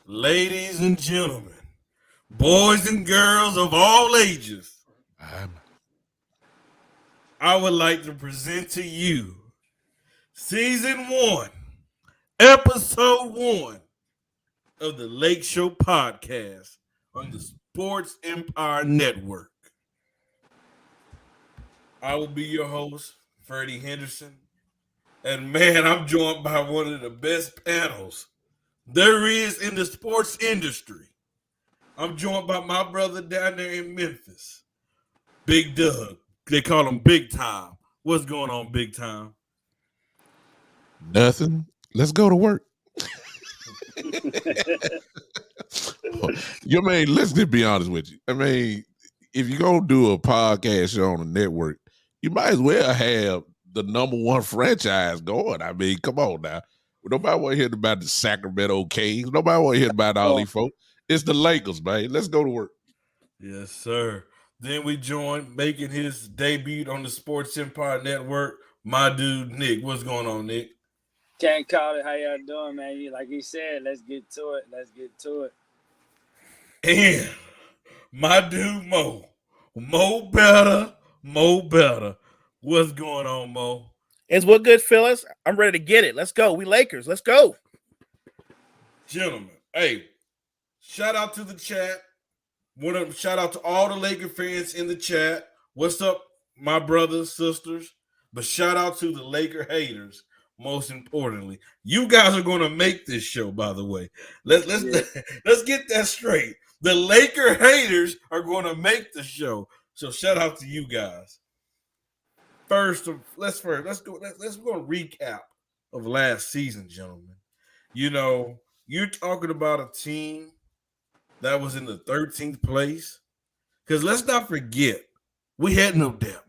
Ladies and gentlemen, boys and girls of all ages, I'm I would like to present to you Season 1, Episode 1 of the Lake Show Podcast on the Sports Empire Network. I will be your host, Freddie Henderson. And man, I'm joined by one of the best panels there is in the sports industry. I'm joined by my brother down there in Memphis, Big Doug. They call him Big Time. What's going on, Big Time? nothing. Let's go to work. Let's just be honest with you. If you're gonna do a podcast show on a network, you might as well have the number one franchise going. Come on now. Nobody want to hear about the Sacramento Kings. Nobody want to hear about all these folks. It's the Lakers, man. Let's go to work. Yes, sir. Then we joined, making his debut on the Sports Empire Network, my dude Nick. What's going on, Nick? Can't call it. How y'all doing, man? Like he said, let's get to it. And my dude Mo. Mo better. What's going on, Mo? It's what good, fellas. I'm ready to get it. Let's go. We Lakers. Let's go. Gentlemen, hey, shout out to the chat. Shout out to all the Laker fans in the chat. What's up, my brothers, sisters? But shout out to the Laker haters. Most importantly, you guys are going to make this show. By the way, let's get that straight. The Laker haters are going to make the show. So shout out to you guys. Let's go recap of last season, gentlemen. You know, you're talking about a team that was in the 13th place. Because let's not forget, we had no depth.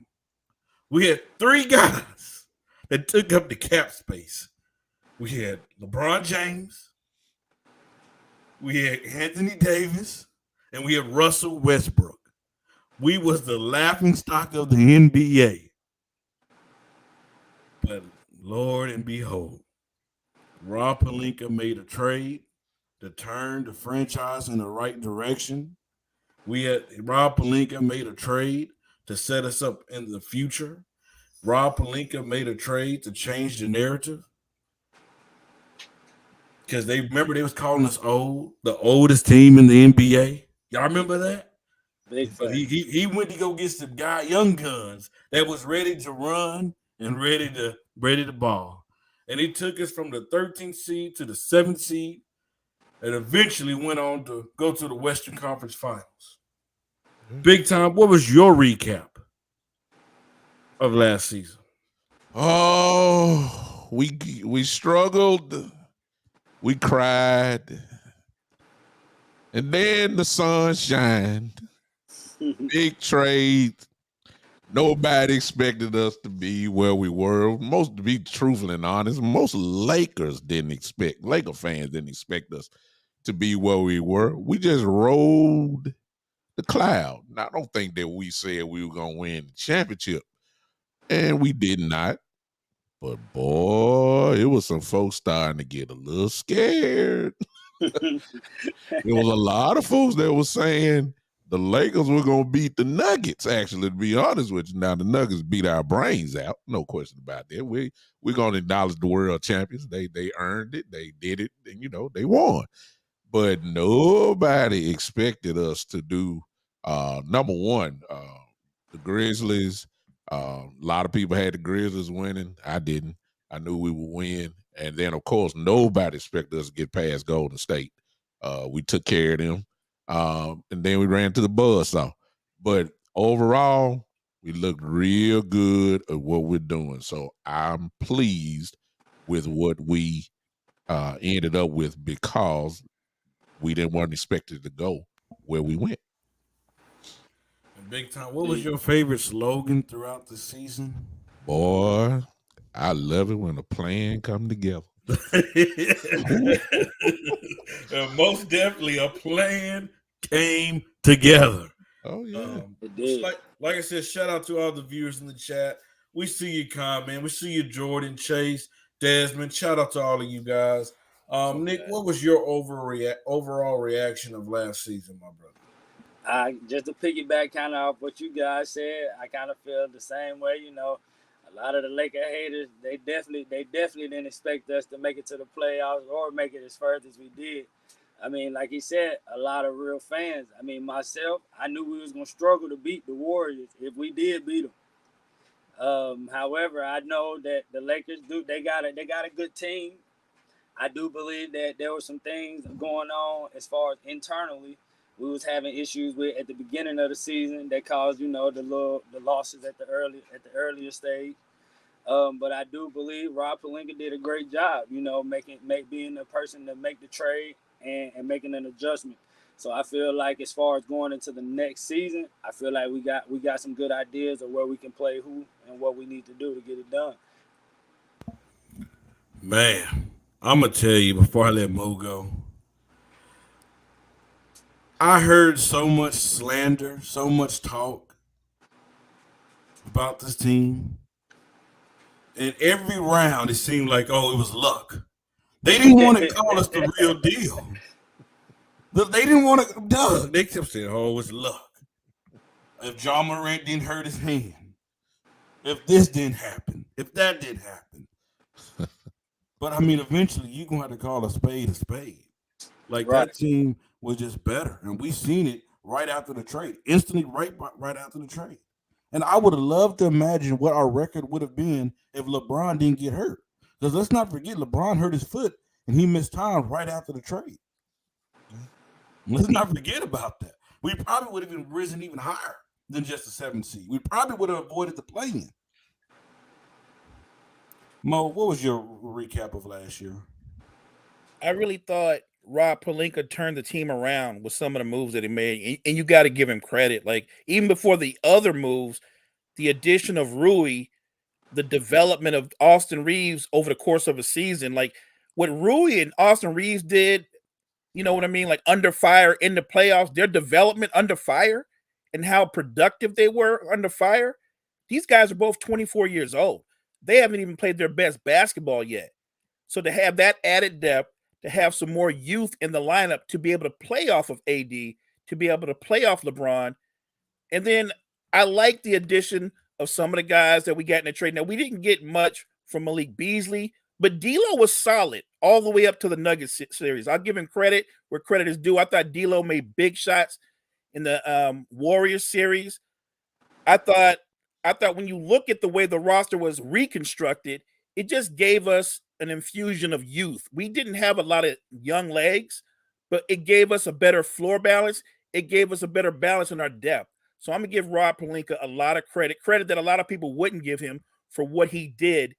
We had three guys that took up the cap space. We had LeBron James, we had Anthony Davis, and we had Russell Westbrook. We was the laughing stock of the NBA. But Lord and behold, Rob Pelinka made a trade to turn the franchise in the right direction. Rob Pelinka made a trade to set us up in the future. Rob Pelinka made a trade to change the narrative. Because they was calling us old, the oldest team in the NBA. Y'all remember that? But he went to go get some young guns that was ready to run and ready to ball. And he took us from the 13th seed to the 7th seed and eventually went on to go to the Western Conference Finals. Big Time, what was your recap of last season? Oh, we struggled. We cried. And then the sun shined. Big trade. Nobody expected us to be where we were. To be truthful and honest, most Laker fans didn't expect us to be where we were. We just rode the cloud. Now, I don't think that we said we were going to win the championship, and we did not. But boy, it was some folks starting to get a little scared. There was a lot of folks that were saying the Lakers were going to beat the Nuggets, actually, to be honest with you. Now, the Nuggets beat our brains out. No question about that. We're going to acknowledge the world champions. They earned it. They did it. And, they won. But nobody expected us to do, number one, the Grizzlies. A lot of people had the Grizzlies winning. I didn't. I knew we would win. And then, of course, nobody expected us to get past Golden State. We took care of them. And then we ran to the buzzsaw. But overall, we looked real good at what we're doing. So I'm pleased with what we ended up with because we didn't want expected to go where we went. Big Time, what was your favorite slogan throughout the season? Boy, I love it when a plan come together. Most definitely a plan came together. Oh, yeah. It did. Like I said, shout out to all the viewers in the chat. We see you comment. We see you, Jordan, Chase, Desmond. Shout out to all of you guys. Nick, what was your overall reaction of last season, my brother? Just to piggyback kind of off what you guys said, I kind of feel the same way. A lot of the Laker haters, they definitely didn't expect us to make it to the playoffs or make it as far as we did. I mean, like he said, a lot of real fans. I mean, myself, I knew we was gonna struggle to beat the Warriors if we did beat them. However, I know that the Lakers they got a good team. I do believe that there were some things going on as far as internally. We was having issues with at the beginning of the season that caused the losses at the earlier stage. But I do believe Rob Pelinka did a great job. Being the person to make the trade and making an adjustment. So I feel like as far as going into the next season, I feel like we got some good ideas of where we can play who and what we need to do to get it done. Man, I'm gonna tell you before I let Mo go. I heard so much slander, so much talk about this team. And every round, it seemed like, it was luck. They didn't want to call us the real deal. They didn't want to, Doug. They kept saying, it was luck. If John Morant didn't hurt his hand, if this didn't happen, if that didn't happen. But, I mean, eventually, you're going to have to call a spade a spade. Like, Right. That team was just better. And we seen it right after the trade, instantly right after the trade. And I would have loved to imagine what our record would have been if LeBron didn't get hurt. Because let's not forget, LeBron hurt his foot and he missed time right after the trade. Let's not forget about that. We probably would have risen even higher than just the 7th seed. We probably would have avoided the play-in. Mo, what was your recap of last year? I really thought Rob Pelinka turned the team around with some of the moves that he made, and you got to give him credit. Like, even before the other moves, the addition of Rui, the development of Austin Reeves over the course of a season, like what Rui and Austin Reeves did, you know what I mean? Like under fire in the playoffs, their development under fire and how productive they were under fire. These guys are both 24 years old. They haven't even played their best basketball yet. So to have that added depth, to have some more youth in the lineup, to be able to play off of AD, to be able to play off LeBron. And then I like the addition of some of the guys that we got in the trade. Now, we didn't get much from Malik Beasley, but D'Lo was solid all the way up to the Nuggets series. I'll give him credit where credit is due. I thought D'Lo made big shots in the Warriors series. I thought when you look at the way the roster was reconstructed, it just gave us an infusion of youth. We didn't have a lot of young legs, but it gave us a better floor balance. It gave us a better balance in our depth. So I'm going to give Rob Pelinka a lot of credit that a lot of people wouldn't give him for what he did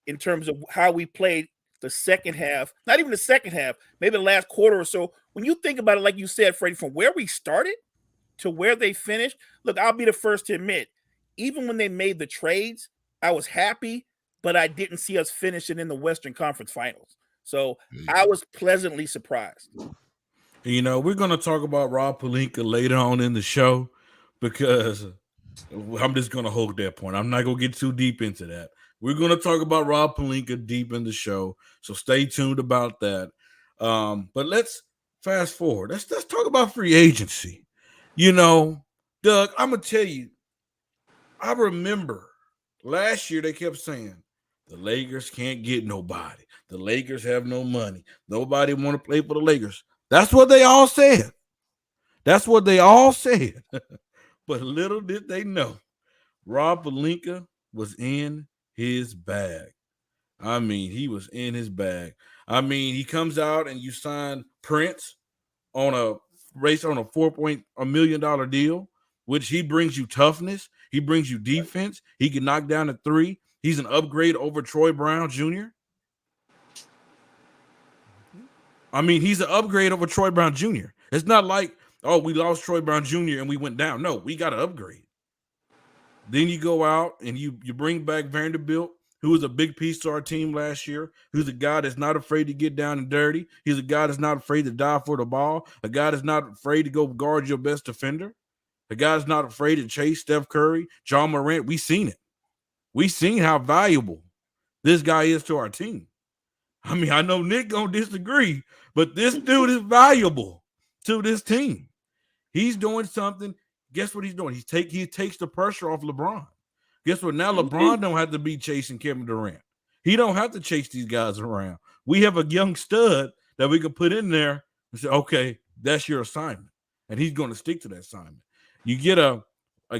in terms of how we played the second half, not even the second half, maybe the last quarter or so. When you think about it, like you said, Freddie, from where we started to where they finished, look, I'll be the first to admit, even when they made the trades, I was happy, but I didn't see us finishing in the Western Conference Finals. So I was pleasantly surprised. We're going to talk about Rob Pelinka later on in the show because I'm just going to hold that point. I'm not going to get too deep into that. We're going to talk about Rob Pelinka deep in the show, so stay tuned about that. But let's fast forward. Let's talk about free agency. Doug, I'm going to tell you, I remember last year they kept saying, the Lakers can't get nobody. The Lakers have no money. Nobody want to play for the Lakers. That's what they all said. But little did they know, Rob Pelinka was in his bag. I mean, he was in his bag. I mean, he comes out and you sign Prince on a $4 million deal, which he brings you toughness. He brings you defense. He can knock down a three. He's an upgrade over Troy Brown Jr. I mean, he's an upgrade over Troy Brown Jr. It's not like, we lost Troy Brown Jr. and we went down. No, we got to upgrade. Then you go out and you bring back Vanderbilt, who was a big piece to our team last year, who's a guy that's not afraid to get down and dirty. He's a guy that's not afraid to die for the ball, a guy that's not afraid to go guard your best defender, a guy that's not afraid to chase Steph Curry, John Morant. We seen it. We seen how valuable this guy is to our team. I mean, I know Nick gonna disagree, but this dude is valuable to this team. He's doing something. Guess what he's doing? He takes the pressure off LeBron. Guess what? Now LeBron don't have to be chasing Kevin Durant. He don't have to chase these guys around. We have a young stud that we can put in there and say, okay, that's your assignment. And he's going to stick to that assignment. You get a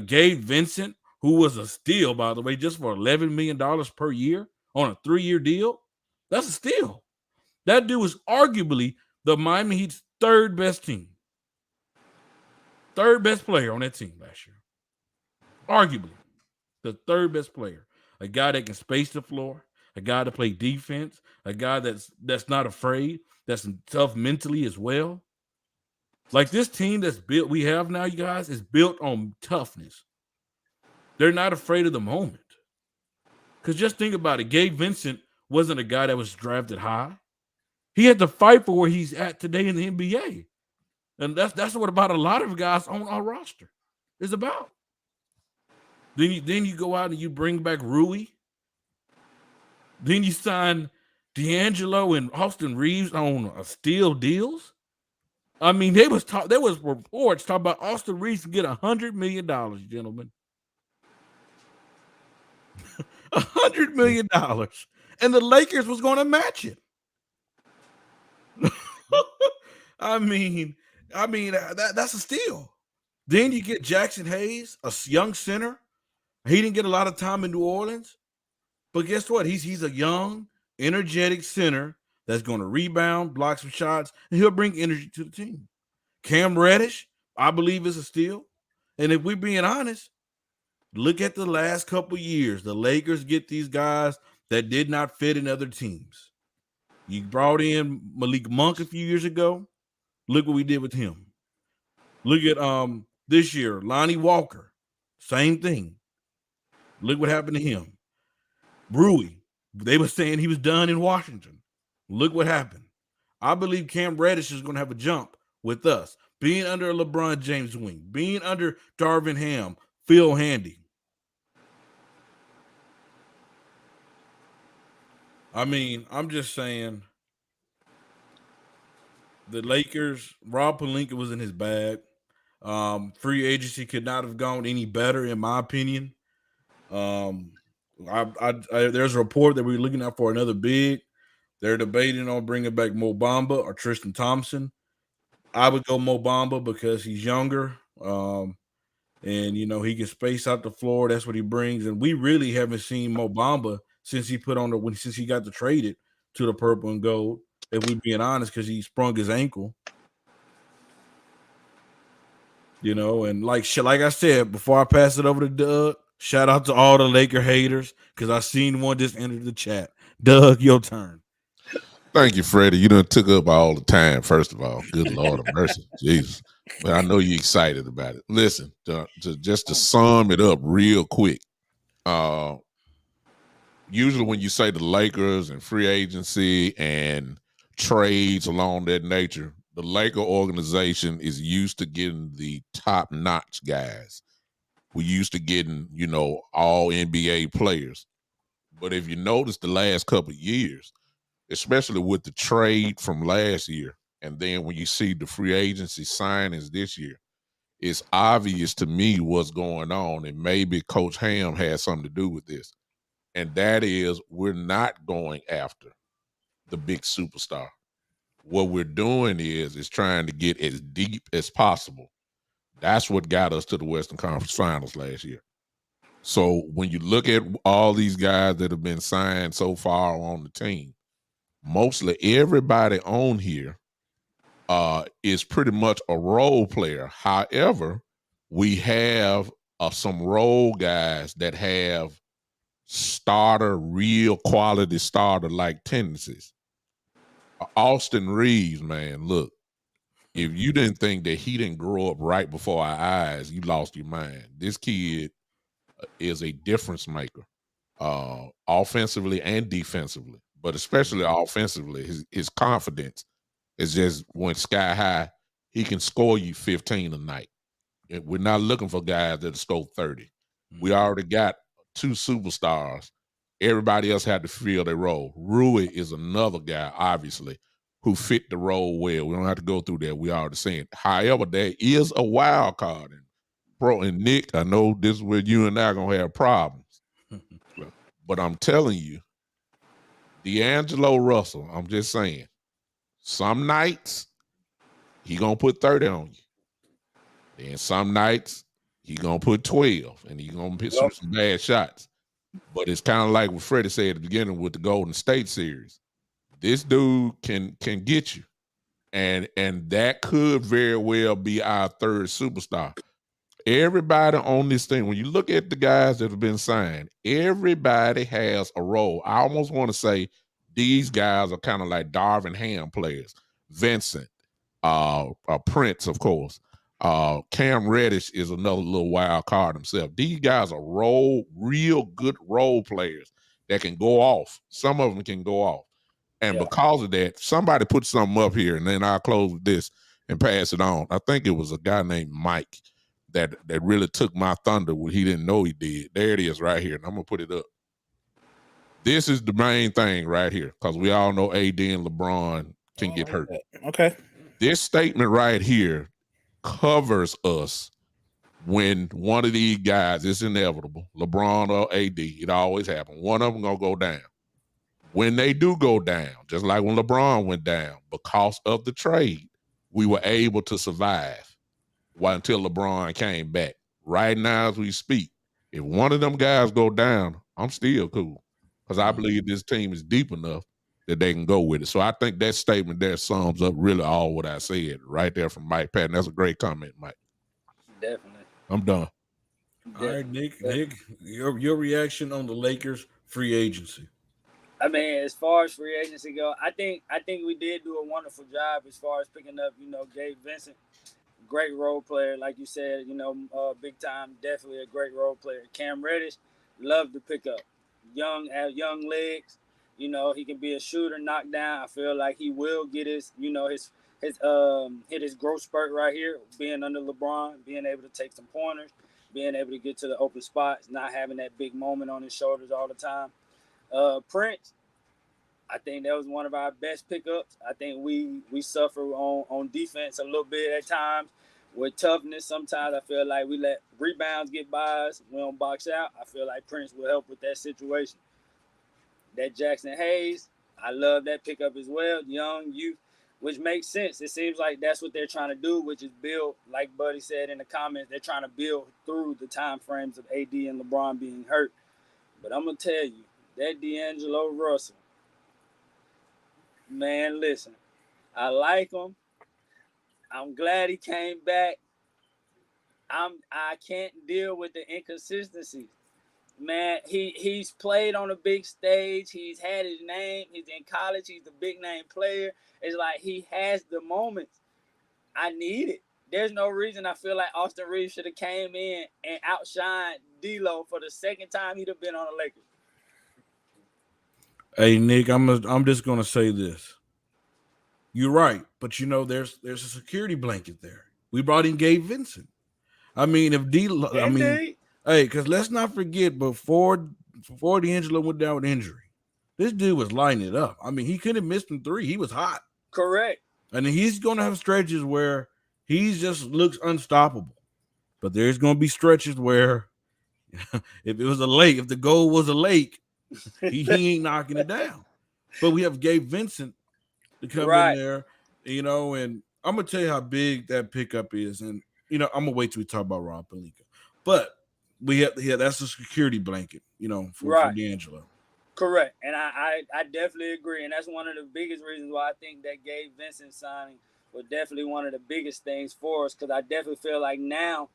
Gabe Vincent, who was a steal, by the way, just for $11 million per year on a 3-year deal. That's a steal. That dude was arguably the Miami Heat's third best team. Third best player on that team last year. Arguably the third best player. A guy that can space the floor, a guy to play defense, a guy that's not afraid, that's tough mentally as well. Like this team that's built, we have now, you guys, is built on toughness. They're not afraid of the moment. Because just think about it. Gabe Vincent wasn't a guy that was drafted high. He had to fight for where he's at today in the NBA. And that's what about a lot of guys on our roster is about. Then you go out and you bring back Rui. Then you sign D'Angelo and Austin Reeves on steal deals. I mean, there was reports talking about Austin Reeves to get $100 million, gentlemen. $100 million. And the Lakers was going to match it. I mean, that's a steal. Then you get Jackson Hayes, a young center. He didn't get a lot of time in New Orleans, but guess what? He's a young, energetic center that's going to rebound, block some shots, and he'll bring energy to the team. Cam Reddish, I believe, is a steal. And if we're being honest, look at the last couple years. The Lakers get these guys that did not fit in other teams. You brought in Malik Monk a few years ago. Look what we did with him. Look at this year, Lonnie Walker. Same thing. Look what happened to him. Rui, they were saying he was done in Washington. Look what happened. I believe Cam Reddish is going to have a jump with us. Being under a LeBron James wing, being under Darvin Ham, Phil Handy. I mean, I'm just saying the Lakers, Rob Pelinka was in his bag. Free agency could not have gone any better, in my opinion. There's a report that we're looking out for another big. They're debating on bringing back Mo Bamba or Tristan Thompson. I would go Mo Bamba because he's younger, and he can space out the floor. That's what he brings, and we really haven't seen Mo Bamba since he since he got traded to the purple and gold. If we're being honest, because he sprung his ankle. And like I said, before I pass it over to Doug, shout out to all the Laker haters because I seen one just enter the chat. Doug, your turn. Thank you, Freddie. You done took up all the time, first of all. Good Lord of mercy. Jesus. But I know you're excited about it. Listen, just to sum it up real quick. Usually when you say the Lakers and free agency and trades along that nature, the Laker organization is used to getting the top-notch guys. We used to getting, all NBA players. But if you notice the last couple of years, especially with the trade from last year, and then when you see the free agency signings this year, it's obvious to me what's going on, and maybe Coach Ham has something to do with this. And that is, we're not going after the big superstar. What we're doing is trying to get as deep as possible. That's what got us to the Western Conference Finals last year. So when you look at all these guys that have been signed so far on the team, mostly everybody on here is pretty much a role player. However, we have some role guys that have real quality starter-like tendencies. Austin Reeves, man, look, if you didn't think that he didn't grow up right before our eyes, you lost your mind. This kid is a difference maker, offensively and defensively, but especially offensively. His confidence is just went sky high. He can score you 15 a night. We're not looking for guys that score 30. We already got two superstars Everybody else had to fill their role. Rui is another guy, obviously, who fit the role well. We don't have to go through that. We already seen it. However, there is a wild card. And Nick, I know this is where you and I are going to have problems. But I'm telling you, D'Angelo Russell, I'm just saying, some nights he going to put 30 on you. Then some nights he going to put 12 and he going to shoot some bad shots. But it's kind of like what Freddie said at the beginning with the Golden State series. This dude can get you. And that could very well be our third superstar. Everybody on this thing, when you look at the guys that have been signed, everybody has a role. I almost want to say these guys are kind of like Darvin Ham players. Vincent, Prince, of course. Cam Reddish is another little wild card himself. These guys are real good role players that can go off. Some of them can go off. And because of that, somebody put something up here, and then I'll close with this and pass it on. I think it was a guy named Mike that really took my thunder when he didn't know he did. There it is right here, and I'm going to put it up. This is the main thing right here, because we all know AD and LeBron can get hurt. Okay. This statement right here covers us when one of these guys, it's inevitable, LeBron or AD, it always happens. One of them going to go down. When they do go down, just like when LeBron went down, because of the trade, we were able to survive until LeBron came back. Right now, as we speak, if one of them guys go down, I'm still cool because I believe this team is deep enough that they can go with it. So I think that statement there sums up really all what I said right there from Mike Patton. That's a great comment, Mike. Definitely. I'm done. All right, Nick, your reaction on the Lakers free agency. I mean, as far as free agency go, I think we did do a wonderful job as far as picking up, Gabe Vincent. Great role player, like you said, big time, definitely a great role player. Cam Reddish, love to pick up. Have young legs. He can be a shooter, knock down. I feel like he will get his hit his growth spurt right here, being under LeBron, being able to take some pointers, being able to get to the open spots, not having that big moment on his shoulders all the time. Prince, I think that was one of our best pickups. I think we suffer on defense a little bit at times with toughness. Sometimes I feel like we let rebounds get by us. We don't box out. I feel like Prince will help with that situation. That Jackson Hayes, I love that pickup as well. Young youth, which makes sense. It seems like that's what they're trying to do, which is build, like Buddy said in the comments, they're trying to build through the time frames of AD and LeBron being hurt. But I'm going to tell you, that D'Angelo Russell, man, listen, I like him. I'm glad he came back. I can't deal with the inconsistencies. Man, he's played on a big stage. He's had his name. He's in college. He's a big name player. It's like he has the moments. I need it. There's no reason I feel like Austin Reeves should have came in and outshined D'Lo for the second time he'd have been on the Lakers. Hey Nick, I'm just gonna say this. You're right, but there's a security blanket there. We brought in Gabe Vincent. I mean, hey, because let's not forget before D'Angelo went down with injury, this dude was lighting it up. I mean, he couldn't have missed from three. He was hot. Correct. And he's gonna have stretches where he just looks unstoppable. But there's gonna be stretches where if it was a lake, if the goal was a lake, he ain't knocking it down. But we have Gabe Vincent to come in there, and I'm gonna tell you how big that pickup is. And I'm gonna wait till we talk about Rob Pelinka. But that's a security blanket, for D'Angelo. Correct. And I definitely agree. And that's one of the biggest reasons why I think that Gabe Vincent signing was definitely one of the biggest things for us, because I definitely feel like now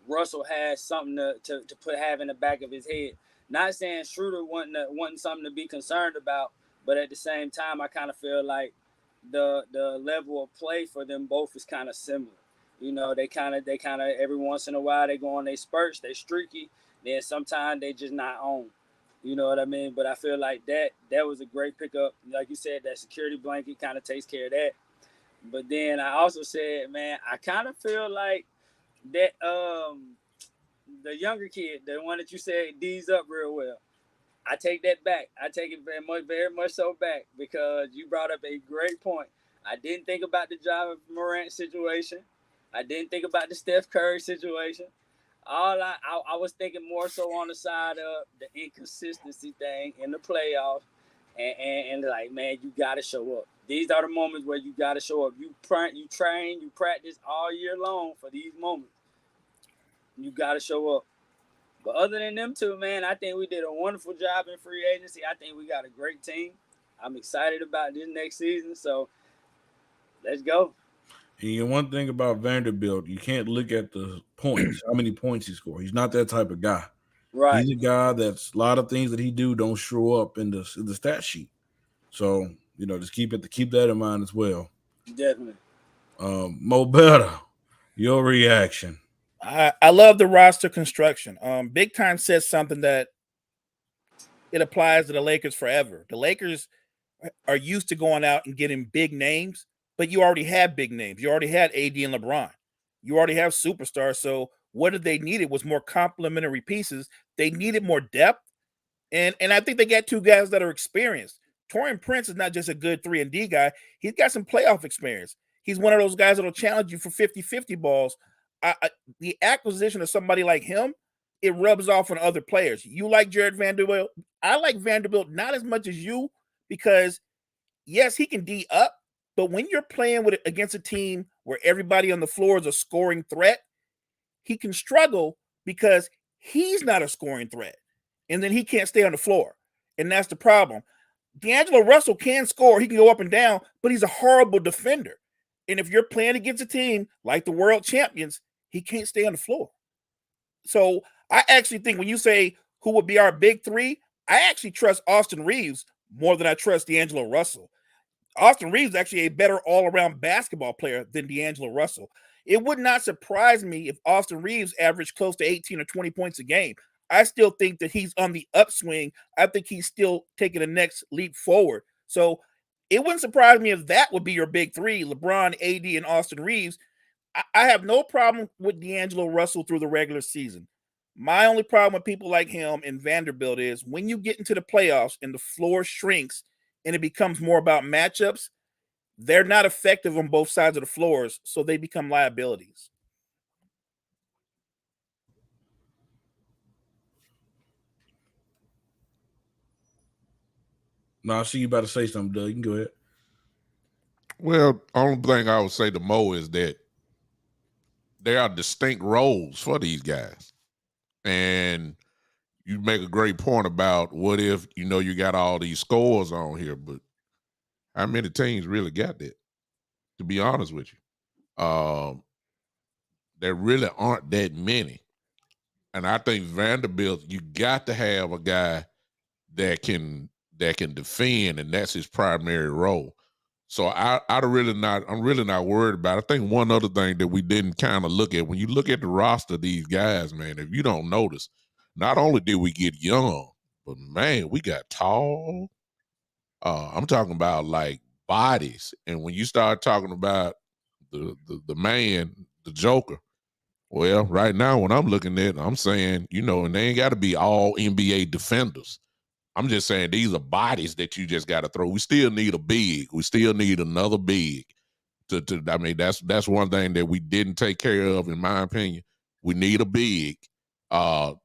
Russell has something to have in the back of his head. Not saying Schroeder wasn't something to be concerned about, but at the same time, I kind of feel like the level of play for them both is kind of similar. They kind of every once in a while they go on their spurts, they streaky, then sometimes they just not on. You know what I mean? But I feel like that was a great pickup. Like you said, that security blanket kind of takes care of that. But then I also said, man, I kind of feel like that the younger kid, the one that you said D's up real well, I take that back. I take it very much so back because you brought up a great point. I didn't think about the John Morant situation. I didn't think about the Steph Curry situation. I was thinking more so on the side of the inconsistency thing in the playoffs, and like, man, you got to show up. These are the moments where you got to show up. You train, you practice all year long for these moments. You got to show up. But other than them two, man, I think we did a wonderful job in free agency. I think we got a great team. I'm excited about this next season. So let's go. And one thing about Vanderbilt, you can't look at the points, how many points he scored. He's not that type of guy. Right. He's a guy that's a lot of things that he do don't show up in the stat sheet. So, just keep that in mind as well. Definitely. Mo Better, your reaction. I love the roster construction. Big Time says something that it applies to the Lakers forever. The Lakers are used to going out and getting big names, but you already had big names. You already had AD and LeBron. You already have superstars. So what did they need? It was more complementary pieces. They needed more depth. And I think they got two guys that are experienced. Taurean Prince is not just a good 3-and-D guy. He's got some playoff experience. He's one of those guys that'll challenge you for 50-50 balls. The acquisition of somebody like him, it rubs off on other players. You like Jared Vanderbilt. I like Vanderbilt not as much as you because, yes, he can D up, but when you're playing against a team where everybody on the floor is a scoring threat, he can struggle because he's not a scoring threat. And then he can't stay on the floor. And that's the problem. D'Angelo Russell can score. He can go up and down, but he's a horrible defender. And if you're playing against a team like the world champions, he can't stay on the floor. So I actually think when you say who would be our big three, I actually trust Austin Reeves more than I trust D'Angelo Russell. Austin Reeves is actually a better all-around basketball player than D'Angelo Russell. It would not surprise me if Austin Reeves averaged close to 18 or 20 points a game. I still think that he's on the upswing. I think he's still taking the next leap forward. So it wouldn't surprise me if that would be your big three, LeBron, AD, and Austin Reeves. I have no problem with D'Angelo Russell through the regular season. My only problem with people like him and Vanderbilt is when you get into the playoffs and the floor shrinks and it becomes more about matchups, they're not effective on both sides of the floors, so they become liabilities. No, I see you about to say something, Doug. You can go ahead. Well, only thing I would say to Mo is that there are distinct roles for these guys. And you make a great point about what if, you got all these scores on here, but how many teams really got that, to be honest with you? There really aren't that many. And I think Vanderbilt, you got to have a guy that can defend, and that's his primary role. So I'm really not worried about it. I think one other thing that we didn't kind of look at, when you look at the roster of these guys, man, if you don't notice, not only did we get young, but man, we got tall. I'm talking about like bodies. And when you start talking about the man, the Joker, well, right now when I'm looking at it, I'm saying, and they ain't got to be all NBA defenders. I'm just saying these are bodies that you just got to throw. We still need a big. We still need another big. I mean, that's one thing that we didn't take care of, in my opinion. We need a big. My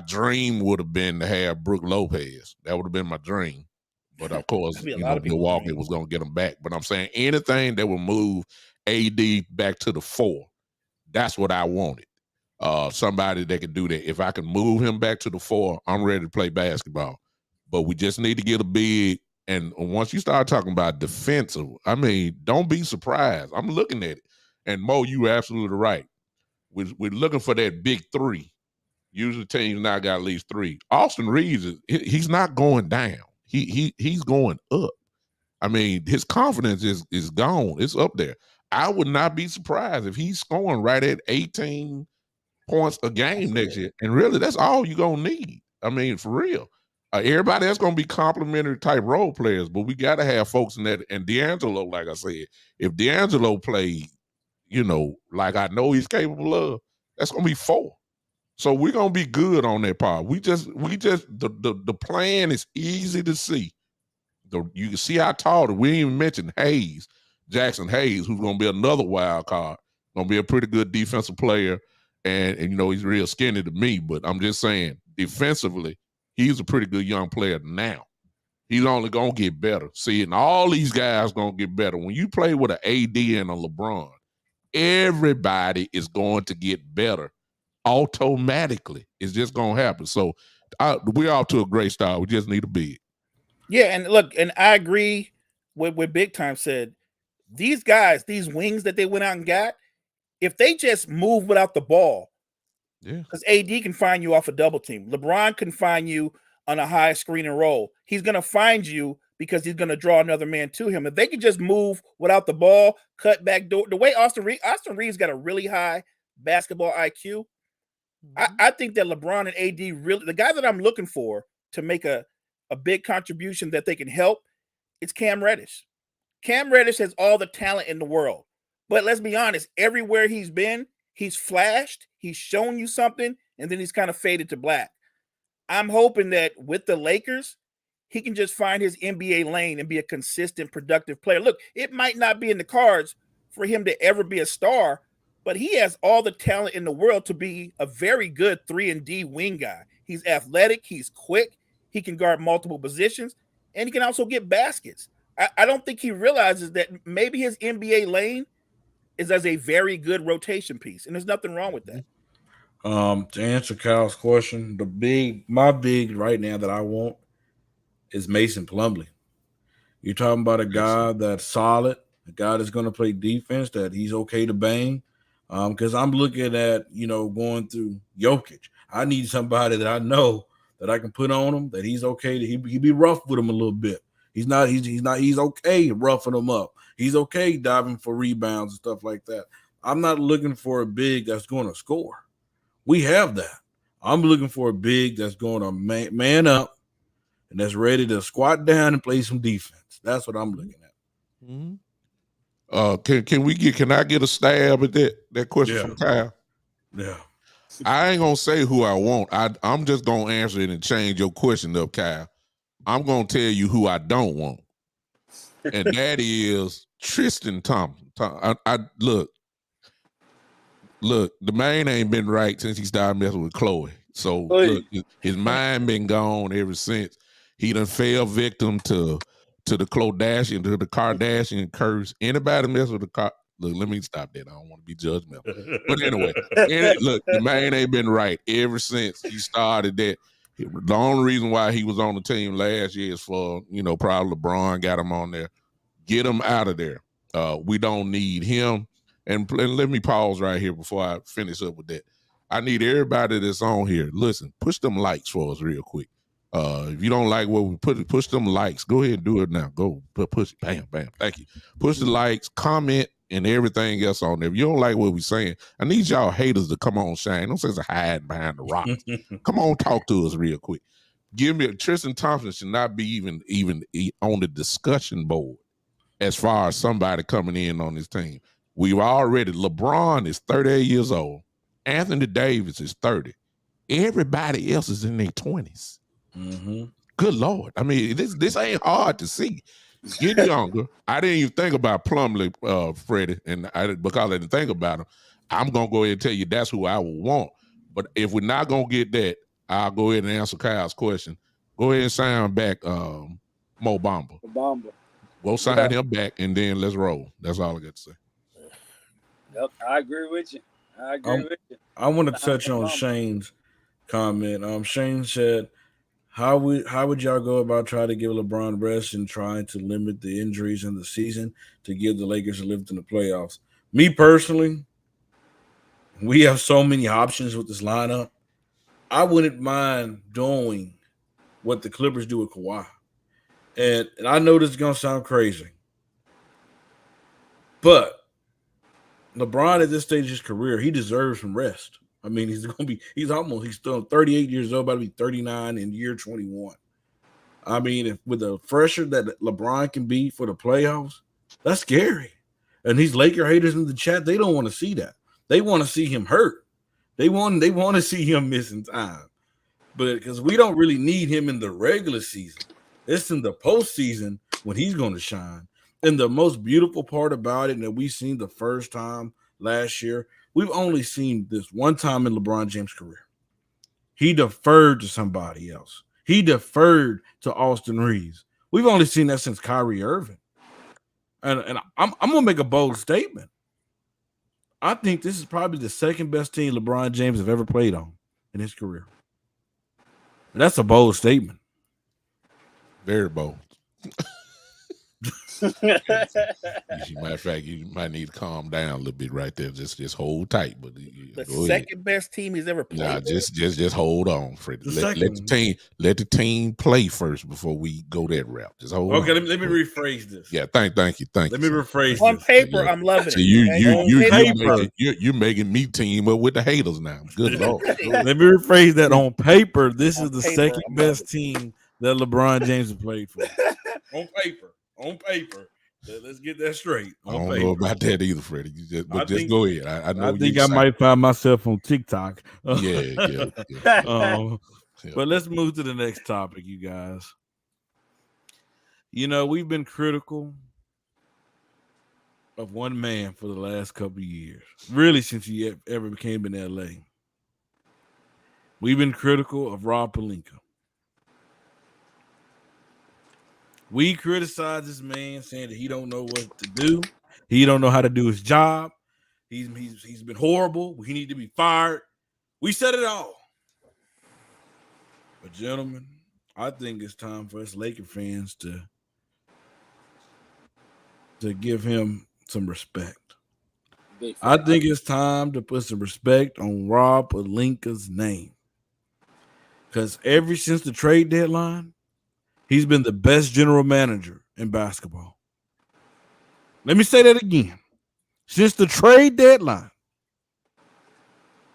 dream would have been to have Brook Lopez. That would have been my dream. But of course, Milwaukee was going to get him back. But I'm saying anything that would move AD back to the 4, that's what I wanted. Somebody that could do that. If I can move him back to the 4, I'm ready to play basketball. But we just need to get a big. And once you start talking about defensive, I mean, don't be surprised. I'm looking at it. And Mo, you absolutely right. We're looking for that big 3. Usually teams now got at least 3. Austin Reeves, he's not going down. He's going up. I mean, his confidence is gone. It's up there. I would not be surprised if he's scoring right at 18 points a game next year. And really, that's all you're going to need. I mean, for real. Everybody else going to be complimentary type role players, but we got to have folks in that. And D'Angelo, like I said, if D'Angelo played, like I know he's capable of, that's going to be 4. So we're gonna be good on that part. The plan is easy to see. You can see how tall. We didn't even mention Hayes, Jackson Hayes, who's gonna be another wild card. Gonna be a pretty good defensive player, and he's real skinny to me. But I'm just saying, defensively, he's a pretty good young player now. He's only gonna get better. See, and all these guys gonna get better. When you play with an AD and a LeBron, everybody is going to get better automatically. It's just gonna happen. So we're off to a great start. We just need a big. Yeah, and look, and I agree with what Big Time said. These guys, these wings that they went out and got, if they just move without the ball, because AD can find you off a double team. LeBron can find you on a high screen and roll. He's going to find you because he's going to draw another man to him. If they can just move without the ball, cut back door, the way Austin Reeves got a really high basketball IQ, I think that LeBron and AD really, the guy that I'm looking for to make a big contribution that they can help, it's Cam Reddish. Cam Reddish has all the talent in the world. But let's be honest, everywhere he's been, he's flashed, he's shown you something, and then he's kind of faded to black. I'm hoping that with the Lakers, he can just find his NBA lane and be a consistent, productive player. Look, it might not be in the cards for him to ever be a star, but he has all the talent in the world to be a very good 3-and-D wing guy. He's athletic, he's quick, he can guard multiple positions, and he can also get baskets. I don't think he realizes that maybe his NBA lane is as a very good rotation piece, and there's nothing wrong with that. To answer Kyle's question, my big right now that I want is Mason Plumlee. You're talking about a guy that's solid, a guy that's going to play defense, that he's okay to bang. Because I'm looking at, going through Jokic. I need somebody that I know that I can put on him, that he's okay to he be rough with him a little bit. He's okay roughing him up. He's okay diving for rebounds and stuff like that. I'm not looking for a big that's going to score. We have that. I'm looking for a big that's going to man up and that's ready to squat down and play some defense. That's what I'm looking at. Mm-hmm. Can I get a stab at that question from Kyle? Yeah. I ain't gonna say who I want. I'm just gonna answer it and change your question up, Kyle. I'm gonna tell you who I don't want, and that is Tristan Thompson. Look, the man ain't been right since he started messing with Chloe. So look, his mind been gone ever since. He done fell victim to the Kardashian curse. Anybody mess with the look, let me stop that. I don't want to be judgmental. But anyway, look, the man ain't been right ever since he started that. The only reason why he was on the team last year is for, probably LeBron got him on there. Get him out of there. We don't need him. And let me pause right here before I finish up with that. I need everybody that's on here. Listen, push them likes for us real quick. If you don't like what we push them likes. Go ahead and do it now. Go push it. Bam, bam. Thank you. Push the likes, comment, and everything else on there. If you don't like what we're saying, I need y'all haters to come on, shine. Don't say hide behind the rocks. Come on, talk to us real quick. Give me Tristan Thompson should not be even on the discussion board as far as somebody coming in on this team. We've already, LeBron is 38 years old. Anthony Davis is 30. Everybody else is in their 20s. Mm-hmm. Good Lord. I mean, this ain't hard to see. Get younger. I didn't even think about Plumlee, Freddie, and because I didn't think about him. I'm going to go ahead and tell you that's who I would want. But if we're not going to get that, I'll go ahead and answer Kyle's question. Go ahead and sign back Mo Bamba. Go sign him back, and then let's roll. That's all I got to say. Yep, I agree with you. I want to touch on Shane's comment. Shane said, how would y'all go about trying to give LeBron rest and trying to limit the injuries in the season to give the Lakers a lift in the playoffs? Me personally, we have so many options with this lineup. I wouldn't mind doing what the Clippers do with Kawhi. And I know this is going to sound crazy, but LeBron at this stage of his career, he deserves some rest. I mean, he's still 38 years old, about to be 39 in year 21. I mean, with the pressure that LeBron can be for the playoffs, that's scary. And these Laker haters in the chat, they don't want to see that. They want to see him hurt. They want to see him missing time, but because we don't really need him in the regular season, it's in the postseason when he's going to shine. And the most beautiful part about it, that we seen the first time last year, we've only seen this one time in LeBron James' career. He deferred to somebody else. He deferred to Austin Reeves. We've only seen that since Kyrie Irving. And I'm gonna make a bold statement. I think this is probably the second best team LeBron James have ever played on in his career. That's a bold statement. Very bold. Matter of fact, you might need to calm down a little bit right there. Just hold tight. But the second best team he's ever played. Nah, just hold on, Freddie. Let the team play first before we go that route. Just hold on. Okay, let me rephrase this. Yeah, thank you. Let me rephrase this. On paper, I'm loving it. You're making me team up with the haters now. Good Lord. Let me rephrase that. On paper, this is the second best team that LeBron James has played for. On paper. Let's get that straight. I don't know about that either, Freddie. Just go ahead. I know. I think I might find myself on TikTok. Yeah. But let's move to the next topic, you guys. You know, we've been critical of one man for the last couple of years, really since he ever came in LA. We've been critical of Rob Pelinka. We criticize this man, saying that he don't know what to do. He don't know how to do his job. He's been horrible. He need to be fired. We said it all. But gentlemen, I think it's time for us Laker fans to give him some respect. I think it's time to put some respect on Rob Pelinka's name. Because ever since the trade deadline, he's been the best general manager in basketball. Let me say that again. Since the trade deadline,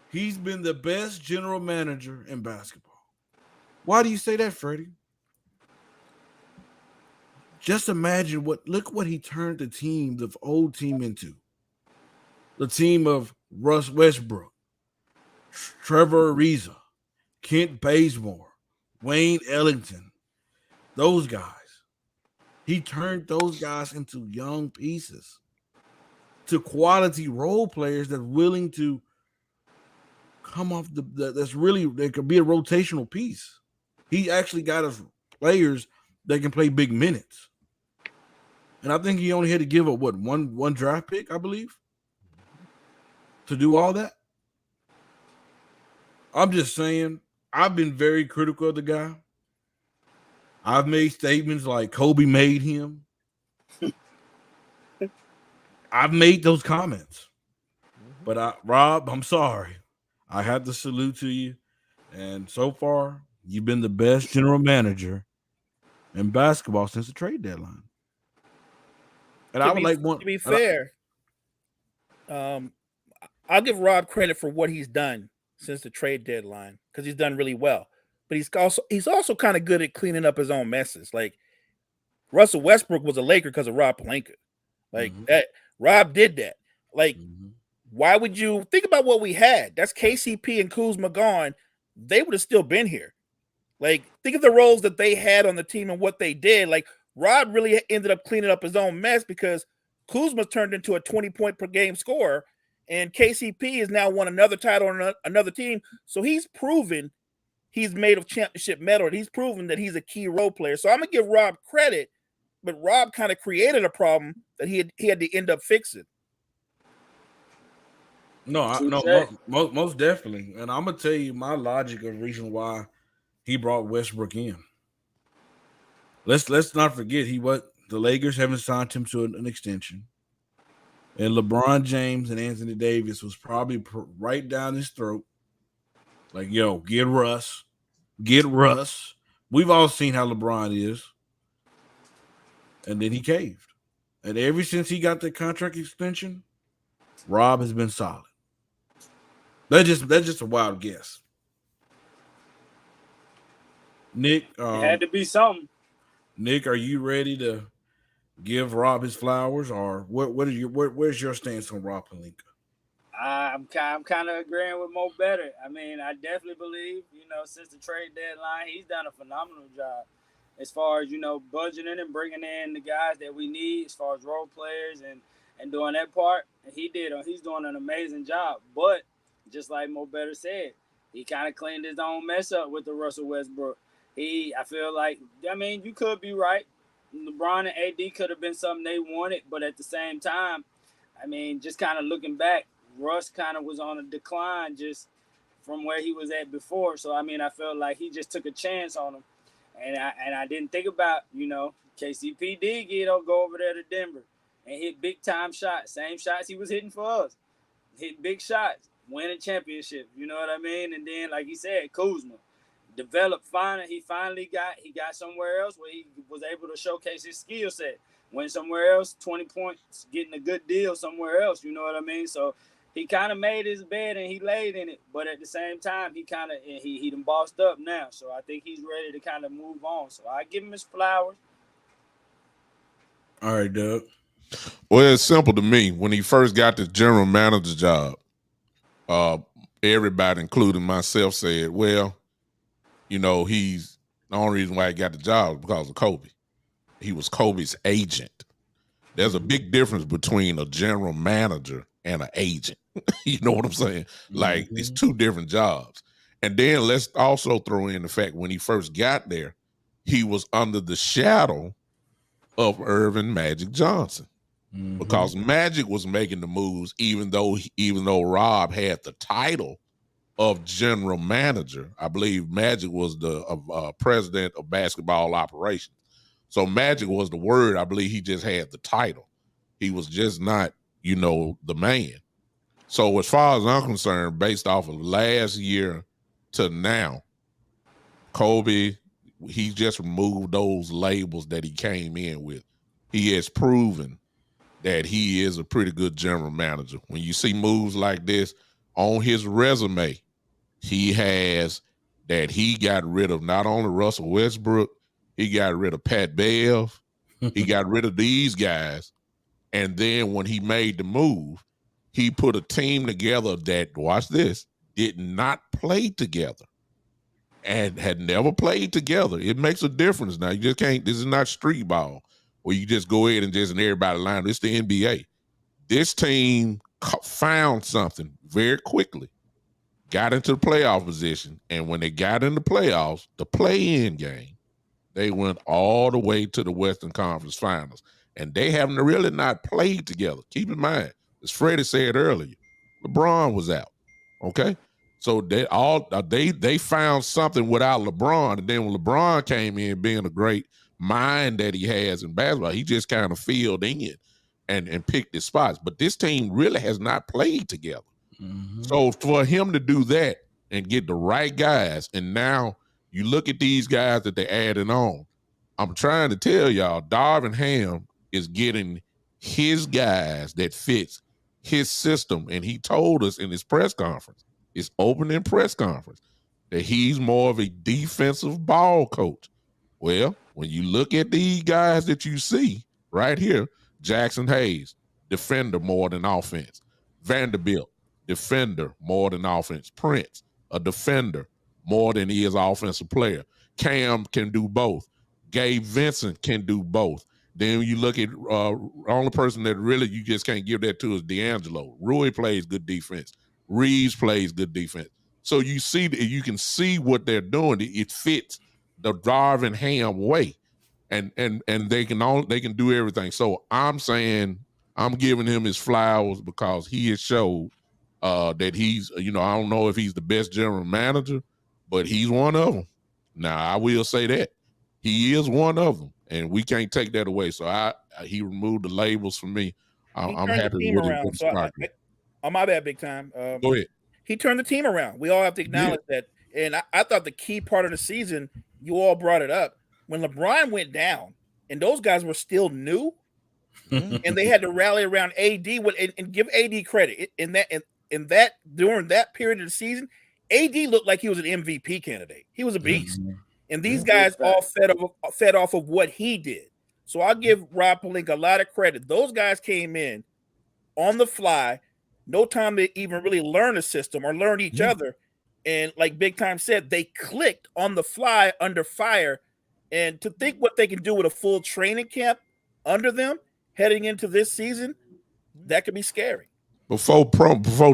he's been the best general manager in basketball. Why do you say that, Freddie? Just imagine look what he turned the old team into. The team of Russ Westbrook, Trevor Ariza, Kent Bazemore, Wayne Ellington. Those guys. He turned those guys into young pieces, to quality role players that's willing to come off that could be a rotational piece. He actually got us players that can play big minutes. And I think he only had to give up one draft pick, I believe, to do all that. I'm just saying, I've been very critical of the guy. I've made statements like Kobe made him. I've made those comments. But Rob, I'm sorry. I have to salute to you. And so far, you've been the best general manager in basketball since the trade deadline. And to be fair, I'll give Rob credit for what he's done since the trade deadline, because he's done really well. But he's also kind of good at cleaning up his own messes. Like Russell Westbrook was a Laker because of Rob Pelinka. Like that, Rob did that. Like, why would you think about what we had? That's KCP and Kuzma gone. They would have still been here. Like, think of the roles that they had on the team and what they did. Like, Rob really ended up cleaning up his own mess because Kuzma turned into a 20-point per game scorer, and KCP has now won another title on another team. So he's proven he's made of championship metal. He's proven that he's a key role player. So I'm gonna give Rob credit, but Rob kind of created a problem that he had to end up fixing. No, most definitely. And I'm gonna tell you my logic of the reason why he brought Westbrook in. Let's not forget the Lakers haven't signed him to an extension, and LeBron James and Anthony Davis was probably right down his throat. Like, yo, get Russ. We've all seen how LeBron is. And then he caved. And ever since he got the contract extension, Rob has been solid. That's just a wild guess. Nick, it had to be something. Nick, are you ready to give Rob his flowers, or where's your stance on Rob Pelinka? I'm kind of agreeing with Mo Better. I mean, I definitely believe, since the trade deadline, he's done a phenomenal job as far as, budgeting and bringing in the guys that we need as far as role players and doing that part. And he's doing an amazing job. But just like Mo Better said, he kind of cleaned his own mess up with the Russell Westbrook. I feel like, you could be right. LeBron and AD could have been something they wanted, but at the same time, just kind of looking back, Russ kind of was on a decline just from where he was at before. So I felt like he just took a chance on him, and I didn't think about KCP did go over there to Denver and hit big time shots, same shots he was hitting for us, hit big shots, win a championship. You know what I mean? And then like he said, Kuzma developed finally. He got somewhere else where he was able to showcase his skill set. Went somewhere else, 20 points, getting a good deal somewhere else. You know what I mean? So he kind of made his bed and he laid in it, but at the same time, he done bossed up now. So I think he's ready to kind of move on. So I give him his flowers. All right, Doug. Well, it's simple to me. When he first got the general manager job, everybody, including myself, said, well, he's the only reason why he got the job was because of Kobe. He was Kobe's agent. There's a big difference between a general manager and an agent. You know what I'm saying? Like, it's two different jobs. And then let's also throw in the fact when he first got there, he was under the shadow of Irvin Magic Johnson. Because Magic was making the moves, even though Rob had the title of general manager. I believe Magic was the president of basketball operations. So Magic was the word. I believe he just had the title. He was just not, the man. So as far as I'm concerned, based off of last year to now, Kobe, he just removed those labels that he came in with. He has proven that he is a pretty good general manager. When you see moves like this on his resume, he has that he got rid of not only Russell Westbrook, he got rid of Pat Bev, he got rid of these guys. And then when he made the move, he put a team together that, watch this, did not play together and had never played together. It makes a difference now. You just can't, this is not street ball where you just go ahead and everybody line. It's the NBA. This team found something very quickly, got into the playoff position, and when they got in the playoffs, the play-in game, they went all the way to the Western Conference Finals. And they haven't really not played together. Keep in mind, as Freddie said earlier, LeBron was out. Okay? So they found something without LeBron. And then when LeBron came in, being a great mind that he has in basketball, he just kind of filled in and picked his spots. But this team really has not played together. So for him to do that and get the right guys, and now you look at these guys that they added on. I'm trying to tell y'all, Darvin Ham is getting his guys that fits his system. And he told us in his press conference, his opening press conference, that he's more of a defensive ball coach. Well, when you look at these guys that you see right here, Jackson Hayes, defender more than offense. Vanderbilt, defender more than offense. Prince, a defender more than he is an offensive player. Cam can do both. Gabe Vincent can do both. Then you look at only person that really you just can't give that to is D'Angelo. Rui plays good defense. Reeves plays good defense. So you can see what they're doing. It fits the Darvin Ham way, and they can do everything. So I'm saying I'm giving him his flowers because he has showed that he's, I don't know if he's the best general manager, but he's one of them. Now I will say that he is one of them, and we can't take that away. So he removed the labels for me. I'm happy with it. So my bad, big time. Go ahead. He turned the team around. We all have to acknowledge that. And I thought the key part of the season, you all brought it up, when LeBron went down and those guys were still new, and they had to rally around AD and give AD credit in that during that period of the season. AD looked like he was an MVP candidate. He was a beast. And these guys all fed off of what he did. So I'll give Rob Pelinka a lot of credit. Those guys came in on the fly, no time to even really learn a system or learn each Yeah. other. And like Big Time said, they clicked on the fly under fire. And to think what they can do with a full training camp under them heading into this season, that could be scary. Before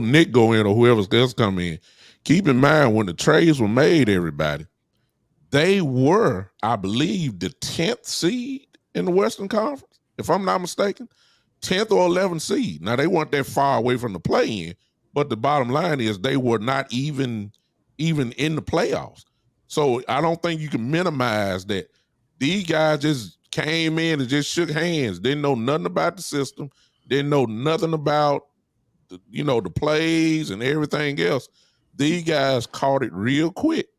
Nick go in or whoever else come in, keep in mind when the trades were made, everybody, they were, I believe, the 10th seed in the Western Conference, if I'm not mistaken. 10th or 11th seed. Now, they weren't that far away from the play-in, but the bottom line is they were not even in the playoffs. So I don't think you can minimize that. These guys just came in and just shook hands, didn't know nothing about the system, didn't know nothing about the plays and everything else. These guys caught it real quick,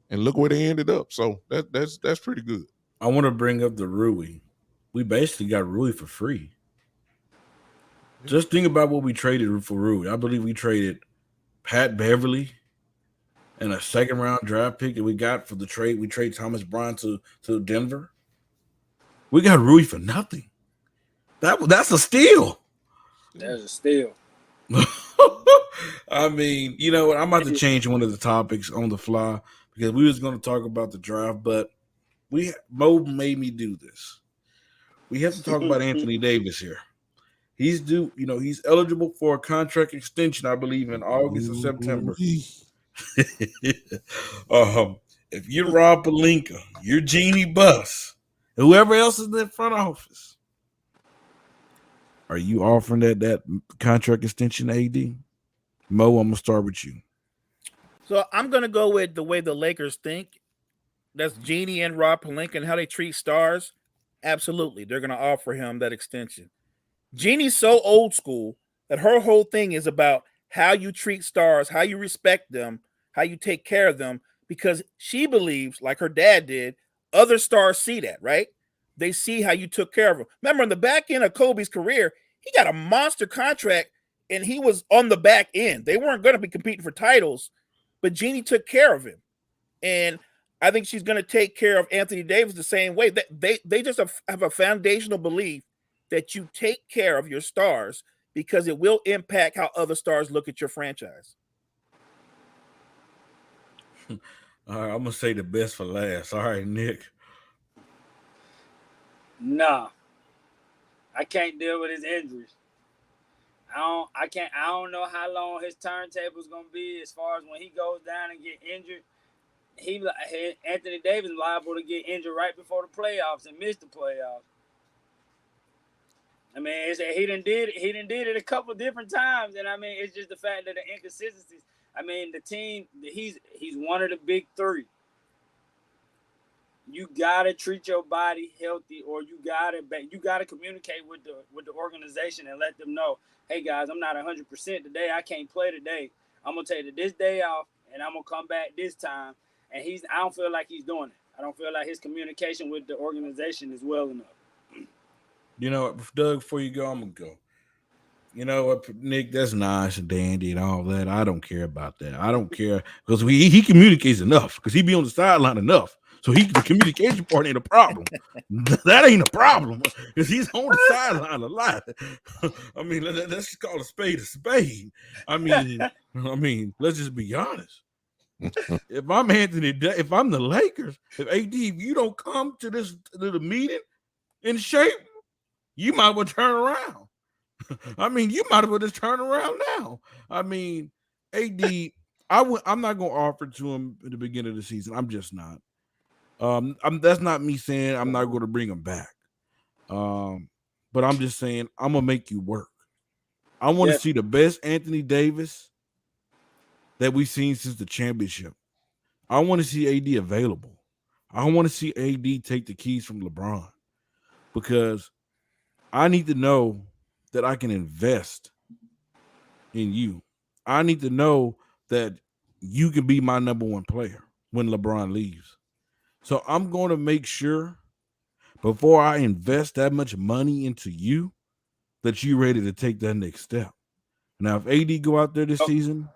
and look where they ended up. So that's pretty good. I want to bring up the Rui. We basically got Rui for free. Just think about what we traded for Rui. I believe we traded Pat Beverly and a second round draft pick that we got for the trade. We trade Thomas Bryant to Denver. We got Rui for nothing. That's a steal. There's a steal. I mean, you know what? I'm about to change one of the topics on the fly because we was going to talk about the draft, but Mo made me do this. We have to talk about Anthony Davis here. He's due, he's eligible for a contract extension, I believe, in August or September. If you're Rob Pelinka, you're Jeannie Buss, whoever else is in the front office, are you offering that contract extension, AD? Mo, I'm gonna start with you. So I'm gonna go with the way the Lakers think. That's Jeannie and Rob Pelinka and how they treat stars. Absolutely, they're gonna offer him that extension. Jeannie's so old school that her whole thing is about how you treat stars, how you respect them, how you take care of them, because she believes, like her dad did, other stars see that, right? They see how you took care of them. Remember, in the back end of Kobe's career, he got a monster contract and he was on the back end. They weren't going to be competing for titles, but Jeannie took care of him. And I think she's going to take care of Anthony Davis the same way. They just have a foundational belief that you take care of your stars because it will impact how other stars look at your franchise. All right, I'm gonna say the best for last. All right, Nick. Nah, I can't deal with his injuries. I don't know how long his turntable is gonna be as far as when he goes down and get injured. Anthony Davis liable to get injured right before the playoffs and miss the playoffs. I mean, he done did it a couple different times, and I mean, it's just the fact that the inconsistencies. I mean, the team he's one of the big three. You gotta treat your body healthy, or you gotta communicate with the organization and let them know, hey guys, I'm not 100% today. I can't play today. I'm gonna take this day off, and I'm gonna come back this time. And I don't feel like he's doing it. I don't feel like his communication with the organization is well enough. You know what, Doug? Before you go, I'm gonna go. You know what, Nick? That's nice and dandy and all that. I don't care about that. I don't care because he communicates enough because he be on the sideline enough. So the communication part ain't a problem. That ain't a problem because he's on the sideline a lot. I mean, let's just call a spade a spade. I mean, let's just be honest. If I'm if I'm the Lakers, if AD, if you don't come to the meeting in shape, you might well turn around. I mean, you might as well just turn around now. I mean, AD, I'm not going to offer to him at the beginning of the season. I'm just not. That's not me saying I'm not going to bring him back. But I'm just saying I'm gonna make you work. I want to see the best Anthony Davis that we've seen since the championship. I want to see AD available. I want to see AD take the keys from LeBron because I need to know that I can invest in you. I need to know that you can be my number one player when LeBron leaves. So I'm going to make sure before I invest that much money into you that you're ready to take that next step. Now, if AD go out there this season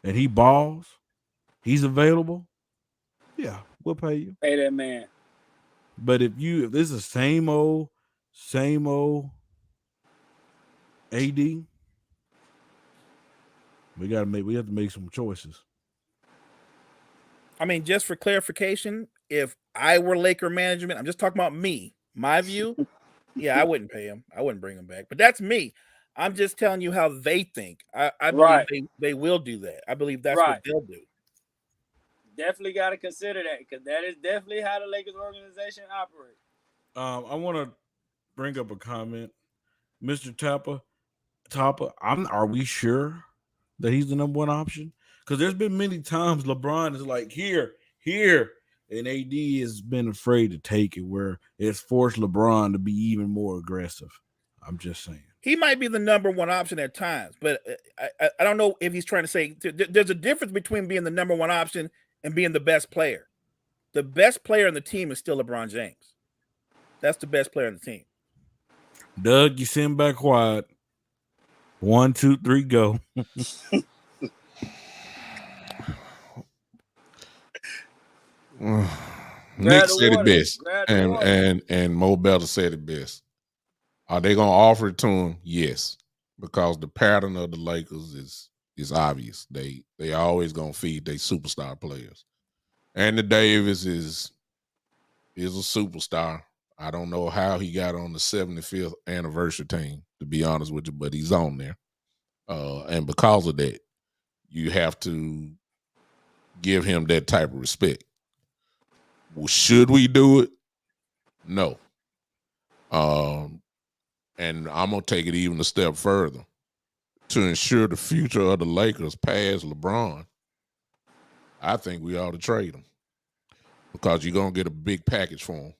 and he balls, he's available, yeah, we'll pay you. Pay that man. But if this is the same old AD, We have to make some choices. I mean, just for clarification, if I were Laker management, I'm just talking about me, my view. Yeah, I wouldn't pay him. I wouldn't bring him back. But that's me. I'm just telling you how they think. I believe Right. they will do that. I believe that's Right. what they'll do. Definitely got to consider that because that is definitely how the Lakers organization operates. I want to bring up a comment, Mr. Tapper. Are we sure that he's the number one option? Because there's been many times LeBron is like here, and AD has been afraid to take it, where it's forced LeBron to be even more aggressive. I'm just saying. He might be the number one option at times, but I don't know if he's trying to say there's a difference between being the number one option and being the best player. The best player on the team is still LeBron James. That's the best player on the team. Doug, you sitting back quiet. 1, 2, 3, go. Nick said it best, and Mo Better said it best. Are they gonna offer it to him? Yes, because the pattern of the Lakers is obvious. They always gonna feed their superstar players. Anthony Davis is a superstar. I don't know how he got on the 75th anniversary team, to be honest with you, but he's on there. And because of that, you have to give him that type of respect. Well, should we do it? No. And I'm going to take it even a step further. To ensure the future of the Lakers past LeBron, I think we ought to trade him because you're going to get a big package for him.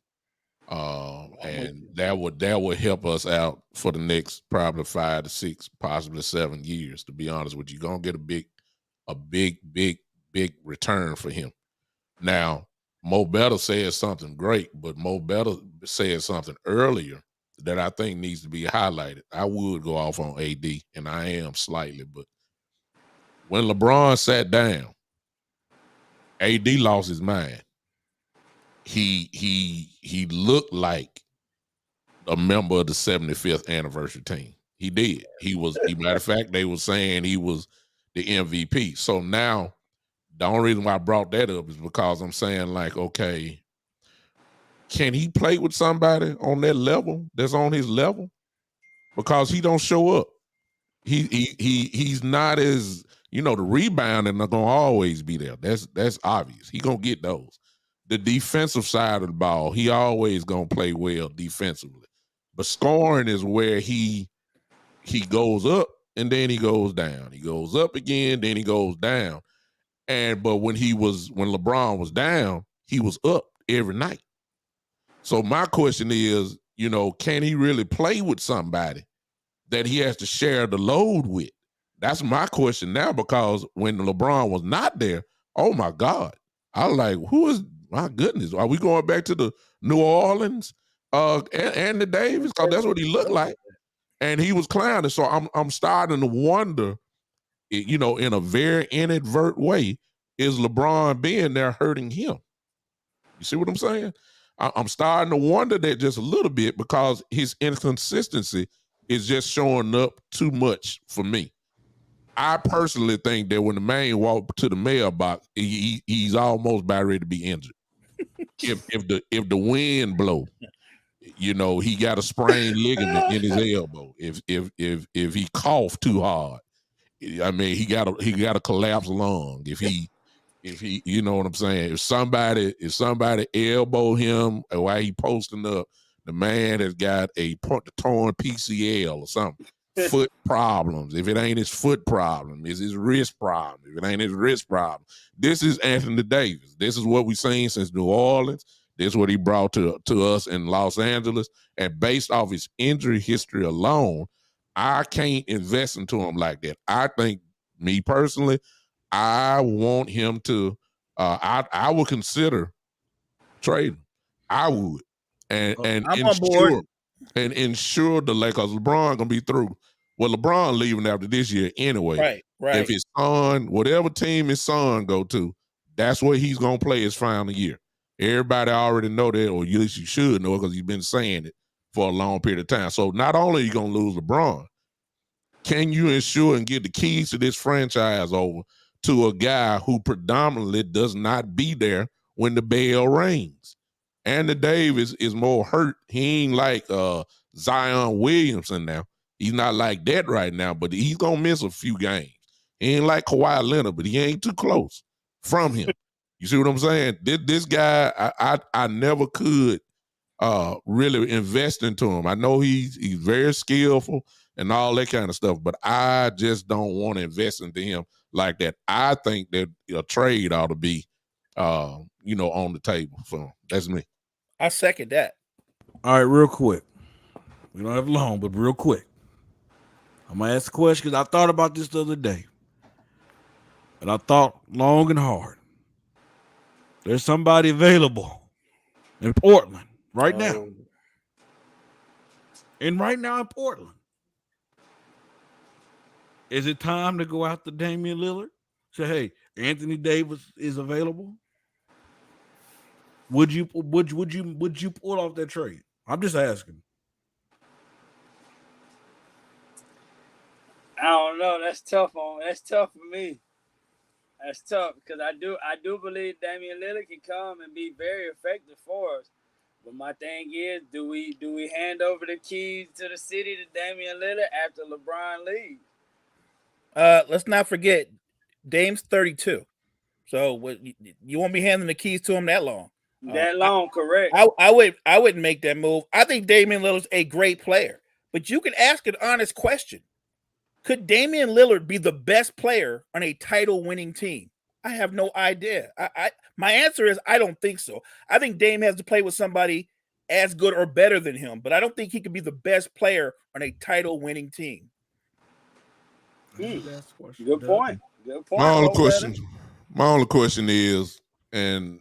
And that would help us out for the next probably 5 to 6, possibly 7 years. To be honest with you, you're gonna get a big return for him. Now, Mo Better said something great, but Mo Better said something earlier that I think needs to be highlighted. I would go off on AD, and I am slightly, but when LeBron sat down, AD lost his mind. He looked like a member of the 75th anniversary team. He did. Matter of fact, they were saying he was the MVP. So now the only reason why I brought that up is because I'm saying, like, okay, can he play with somebody on that level that's on his level? Because he don't show up. He's not as, the rebounding are gonna always be there. That's obvious. He gonna get those. The defensive side of the ball, he always gonna play well defensively. But scoring is where he goes up and then he goes down. He goes up again, then he goes down. But when LeBron was down, he was up every night. So my question is, can he really play with somebody that he has to share the load with? That's my question now, because when LeBron was not there, oh my God, I was like, my goodness, are we going back to the New Orleans and the Davis? Because that's what he looked like. And he was clowning. So I'm starting to wonder, in a very inadvertent way, is LeBron being there hurting him? You see what I'm saying? I'm starting to wonder that just a little bit, because his inconsistency is just showing up too much for me. I personally think that when the man walked to the mailbox, he's almost about ready to be injured. If the wind blow, he got a sprained ligament in his elbow. If he coughed too hard, I mean, he got a collapsed lung. If he, you know what I'm saying? If somebody elbow him while he posting up, the man has got a torn PCL or something. Foot problems. If it ain't his foot problem, it's his wrist problem. If it ain't his wrist problem, this is Anthony Davis. This is what we've seen since New Orleans. This is what he brought to us in Los Angeles. And based off his injury history alone, I can't invest into him like that. I think, me personally, I want him to. I would consider trading. I would, and I'm on board. And ensure the Lakers. LeBron gonna be through. Well, LeBron leaving after this year anyway. Right. If his son, whatever team his son go to, that's where he's gonna play his final year. Everybody already know that, or at least you should know, because he's been saying it for a long period of time. So not only are you gonna lose LeBron, can you ensure and get the keys to this franchise over to a guy who predominantly does not be there when the bell rings? Anthony Davis is more hurt. He ain't like Zion Williamson now. He's not like that right now, but he's going to miss a few games. He ain't like Kawhi Leonard, but he ain't too close from him. You see what I'm saying? This guy, I never could really invest into him. I know he's very skillful and all that kind of stuff, but I just don't want to invest into him like that. I think that a trade ought to be, on the table. So that's me. I second that. All right, real quick. We don't have long, but real quick. I'm going to ask a question because I thought about this the other day. And I thought long and hard. There's somebody available in Portland right now. And right now in Portland. Is it time to go after Damian Lillard? Say, hey, Anthony Davis is available? Would you pull off that trade? I'm just asking. I don't know. That's tough for me. That's tough because I do believe Damian Lillard can come and be very effective for us. But my thing is, do we hand over the keys to the city to Damian Lillard after LeBron leaves? Let's not forget, Dame's 32. So you won't be handing the keys to him that long. Correct. I wouldn't make that move. I think Damian Lillard's a great player, but you can ask an honest question. Could Damian Lillard be the best player on a title-winning team? I have no idea. My answer is I don't think so. I think Dame has to play with somebody as good or better than him, but I don't think he could be the best player on a title-winning team. Good point. My only question is, and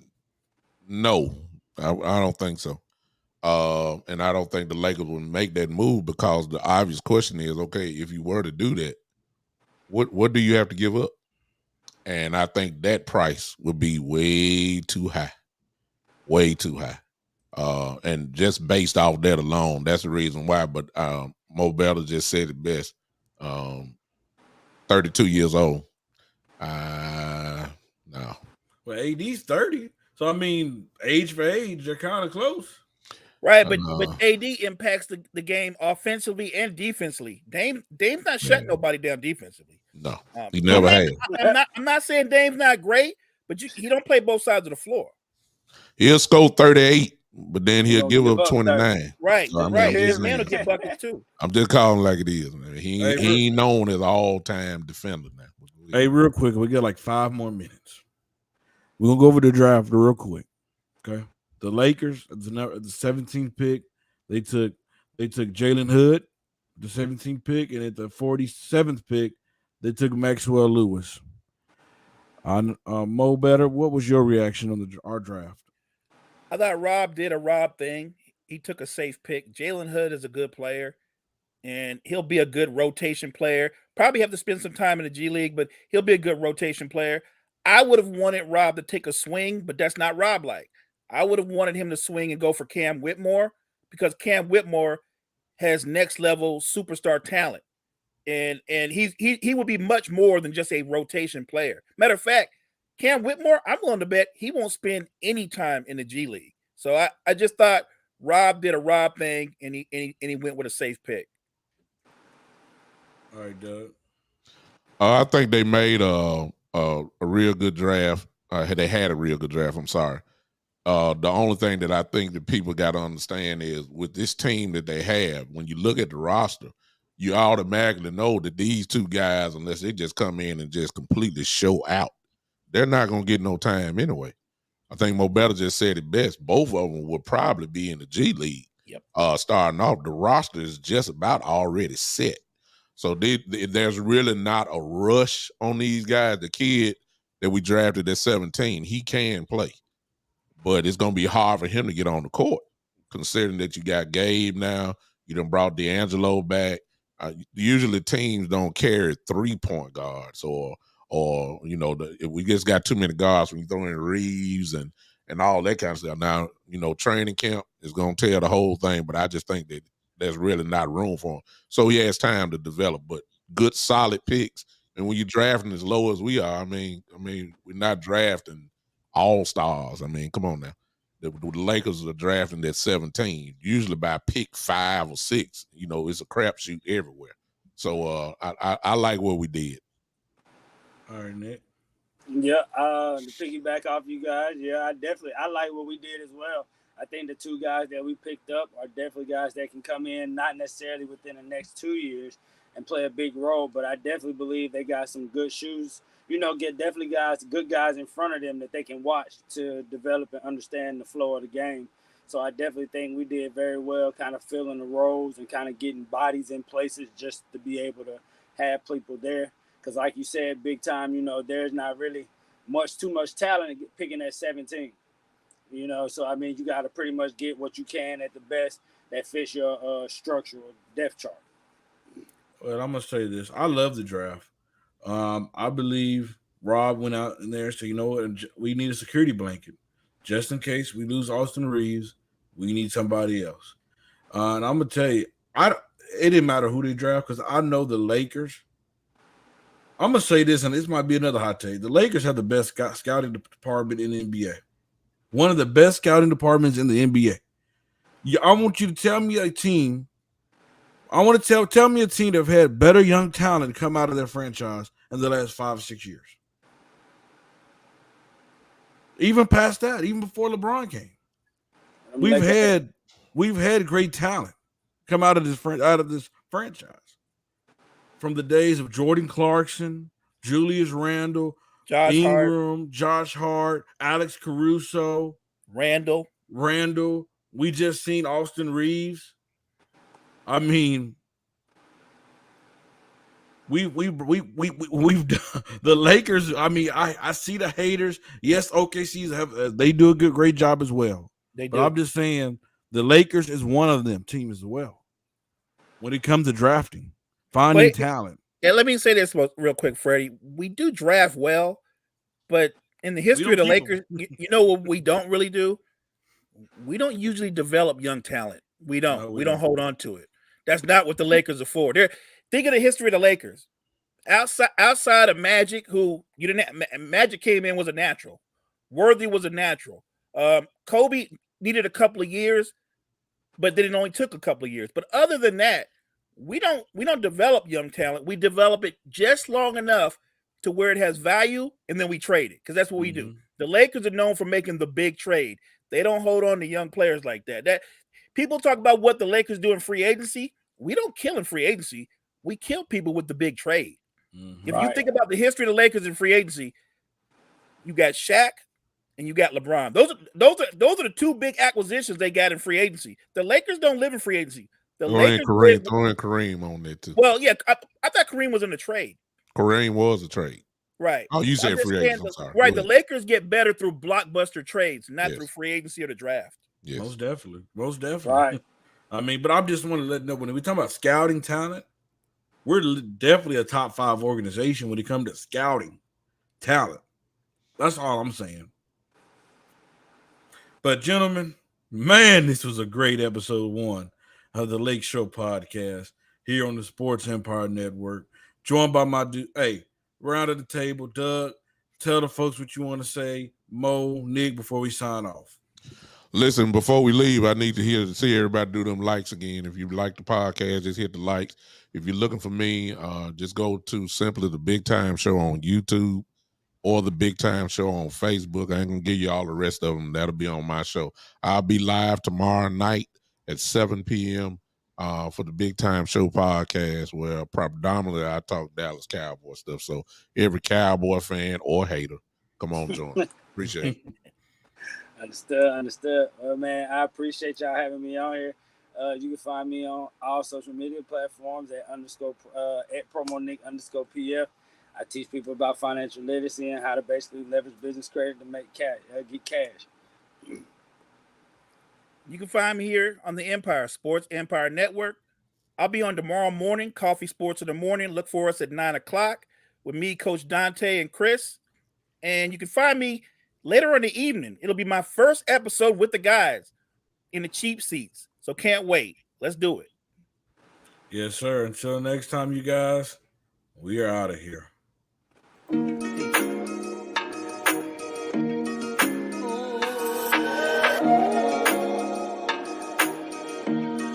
no, I don't think so. And I don't think the Lakers would make that move because the obvious question is, okay, if you were to do that, what do you have to give up? And I think that price would be way too high. Way too high. And just based off that alone, that's the reason why. But Mo Better just said it best. 32 years old. No. Well, AD's 30. So, I mean, age for age, they're kind of close. Right, but AD impacts the game offensively and defensively. Dame's not shutting nobody down defensively. No, he never has. I'm not saying Dame's not great, but he don't play both sides of the floor. He'll score 38, but then he'll give up 29. Right, so, right. His man will get buckets too. I'm just calling like it is, man. He ain't known as all-time defender now. Hey, real quick, we got like 5 more minutes. We're gonna go over the draft real quick. Okay. The Lakers, the 17th pick, they took Jalen Hood, the 17th pick, and at the 47th pick, they took Maxwell Lewis. Mo Better, what was your reaction on our draft? I thought Rob did a Rob thing. He took a safe pick. Jalen Hood is a good player, and he'll be a good rotation player. Probably have to spend some time in the G League, but he'll be a good rotation player. I would have wanted Rob to take a swing, but that's not Rob-like. I would have wanted him to swing and go for Cam Whitmore because Cam Whitmore has next level superstar talent. And he would be much more than just a rotation player. Matter of fact, Cam Whitmore, I'm willing to bet he won't spend any time in the G League. So I just thought Rob did a Rob thing and he went with a safe pick. All right, Doug. I think they made a real good draft. They had a real good draft. I'm sorry. The only thing that I think that people got to understand is with this team that they have, when you look at the roster, you automatically know that these two guys, unless they just come in and just completely show out, they're not going to get no time anyway. I think Mo Better just said it best. Both of them would probably be in the G League. Yep. Starting off, the roster is just about already set. So there's really not a rush on these guys. The kid that we drafted at 17, he can play. But it's going to be hard for him to get on the court, considering that you got Gabe now. You done brought D'Angelo back. Usually teams don't carry 3-point guards or we just got too many guards when you throw in Reeves and all that kind of stuff. Now, training camp is going to tell the whole thing, but I just think that there's really not room for him. So he has time to develop. But good, solid picks. And when you're drafting as low as we are, I mean, we're not drafting all stars. I mean, come on now. The Lakers are drafting at 17, usually by pick 5 or 6. You know, it's a crapshoot everywhere. So I like what we did. All right, Nick. Yeah, to piggyback off you guys, yeah, I like what we did as well. I think the two guys that we picked up are definitely guys that can come in, not necessarily within the next 2 years and play a big role, but I definitely believe they got some good shoes. You know, get definitely good guys in front of them that they can watch to develop and understand the flow of the game. So I definitely think we did very well, kind of filling the roles and kind of getting bodies in places just to be able to have people there. Because, like you said, big time, you know, there's not really too much talent picking at 17. You know, so I mean, you got to pretty much get what you can at the best that fits your structure or depth chart. Well, I'm gonna say this. I love the draft. I believe Rob went out in there and said, you know what, we need a security blanket. Just in case we lose Austin Reeves, we need somebody else. And I'm gonna tell you, it didn't matter who they draft because I know the Lakers. I'm gonna say this, and this might be another hot take. The Lakers have the best scouting department in the NBA. One of the best scouting departments in the NBA. I want you to tell me a team. I want to tell me a team that have had better young talent come out of their franchise in the last 5 or 6 years. Even past that, even before LeBron came, we've had great talent come out of this franchise. From the days of Jordan Clarkson, Julius Randle, Josh Hart, Alex Caruso, Randall. We just seen Austin Reeves. I mean, we've done the Lakers. I mean, I see the haters. Yes, OKC's they do a great job as well. But I'm just saying the Lakers is one of them teams as well when it comes to drafting, finding talent. And let me say this real quick, Freddie. We do draft well, but in the history of the Lakers, you know what we don't really do? We don't usually develop young talent. We don't. No, we don't hold on to it. That's not what the Lakers are for. Think of the history of the Lakers. Outside of Magic, who you didn't Magic came in was a natural. Worthy was a natural. Kobe needed a couple of years, but then it only took a couple of years. But other than that, we don't develop young talent. We develop it just long enough to where it has value, and then we trade it because that's what we do. The Lakers are known for making the big trade. They don't hold on to young players like that. That people talk about what the Lakers do in free agency. We don't kill in free agency. We kill people with the big trade. If you think about the history of the Lakers in free agency, you got Shaq and you got LeBron. Those are the two big acquisitions they got in free agency. The Lakers don't live in free agency. Throwing Kareem on there too. Well, yeah, I thought Kareem was in a trade. Kareem was a trade. Right. Oh, you said free agency. I'm sorry. Right. The Lakers get better through blockbuster trades, not through free agency or the draft. Yes. Most definitely. Right. I mean, but I just want to let you know when we talk about scouting talent, we're definitely a top 5 organization when it comes to scouting talent. That's all I'm saying. But gentlemen, man, this was a great episode 1 of the Lake Show podcast here on the Sports Empire Network. Joined by my dude. Hey, round of the table, Doug. Tell the folks what you want to say, Mo, Nick, before we sign off. Listen, before we leave, I need to see everybody do them likes again. If you like the podcast, just hit the likes. If you're looking for me, just go to simply the Big Time Show on YouTube or the Big Time Show on Facebook. I ain't gonna give you all the rest of them. That'll be on my show. I'll be live tomorrow night at 7 p.m. For the Big Time Show podcast, where predominantly I talk Dallas Cowboy stuff. So every Cowboy fan or hater, come on, join. Appreciate it. Understood. Well, man, I appreciate y'all having me on here. You can find me on all social media platforms at @PromoNick_PF. I teach people about financial literacy and how to basically leverage business credit to make cash, get cash. You can find me here on the Empire Sports Empire Network. I'll be on tomorrow morning, Coffee Sports in the Morning. Look for us at 9 o'clock with me, Coach Dante, and Chris. And you can find me later in the evening. It'll be my first episode with the guys in the cheap seats. So can't wait. Let's do it. Yes, sir. Until next time, you guys, We are out of here.